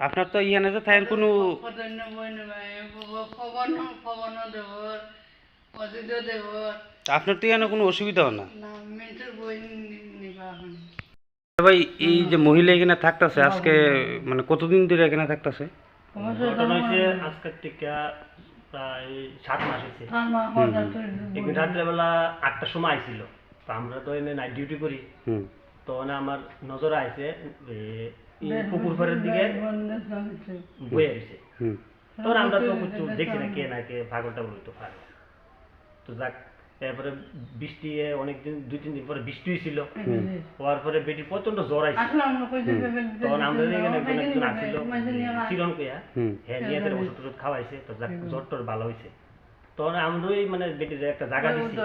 আপনার তো ইয়ানে যে থাকেন কোনো আপনার তো ইয়ানে কোনো অসুবিধাও না। ভাই এই যে মহিলা এখানে থাকতেছে আজকে মানে কতদিন ধরে এখানে থাকতেছে? ঘটনা হয়েছে আজকের থেকে প্রায় 7 মাস হয়েছে। একদিন রাত্রেবেলা 8টার সময় আইছিল, তো আমরা তো এনে নাইট ডিউটি করি, তো মানে আমার নজরে আইছে পুকুর পাড়ের দিকে বয়ে গেছে। তখন আমরা তো কিছু দেখি না কে না কে পাগলটা বলতো পারে। তো যাক, তারপরে বৃষ্টি অনেকদিন 2-3 দিন পরে বৃষ্টি হয়েছিল, হওয়ার পরে বেটির প্রচন্ড জ্বর আইছে। তখন আমরা এখানে একজন আসছিল চিরন কইয়া, হ্যাঁ নিয়ে তার ওষুধ টষুধ খাওয়াইছে, তো যাক জ্বর টর ভালো হয়েছে। তখন আমরাই মানে বেটির একটা জায়গা দিচ্ছি,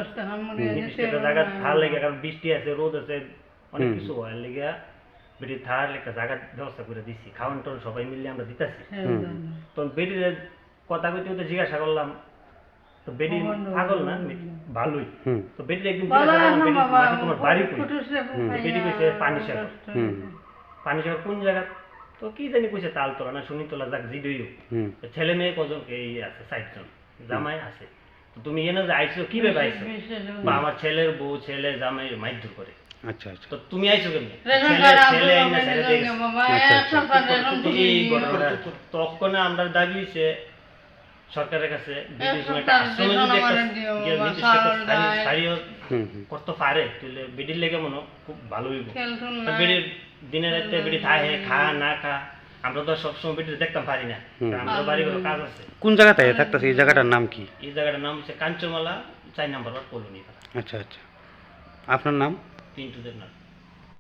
নির্দিষ্ট একটা জায়গা থার লেগে, কারণ বৃষ্টি আছে, রোদ আছে, অনেক কিছু হয় লেগে বেটির থার একটা জায়গার ব্যবস্থা করে দিচ্ছি, খাওয়ান টাওয়ান সবাই মিলে আমরা দিতেছি। তখন বেটির কথা কইতে কইতে জিজ্ঞাসা করলাম, তো বেটি পাগল না, ভালোই। তো বেটি একদিন তোমার বাড়ি কই? বেটি কইছে পানিসাগর। পানিসাগর কোন জায়গা? তো কি জানি কইছে তালতলা না শনিতলা, যাক জিডইও। ছেলে মেয়ে কজন এই আছে, 4 জন, জামাই আছে। তো তুমি এনে যে আইছো কি ভাবে আইছো? বা আমার ছেলের বউ ছেলে জামাই মাইদুর করে। আচ্ছা আচ্ছা, তো তুমি আইছো কেমনে? ছেলে আইনা ছেড়ে দিয়ে তখন আমরা দাবি হইছে সরকারের কাছে করতে পারে, তাহলে বেডির লেগে মনে খুব ভালো হইব। বেডির দিনে রাতে বেডি থাকে, খা না খা, আমরা তো সবসময় বেডির দেখতে পারি না, আমরা বাড়ি ঘরে কাজ আছে। কোন জায়গাতে থাকতেছে? এই জায়গাটার নাম কি? এই জায়গাটার নাম হচ্ছে কাঞ্চনমালা 4 নম্বর কলোনি। আচ্ছা আচ্ছা, আপনার নাম? পিন্টু দেবনাথ।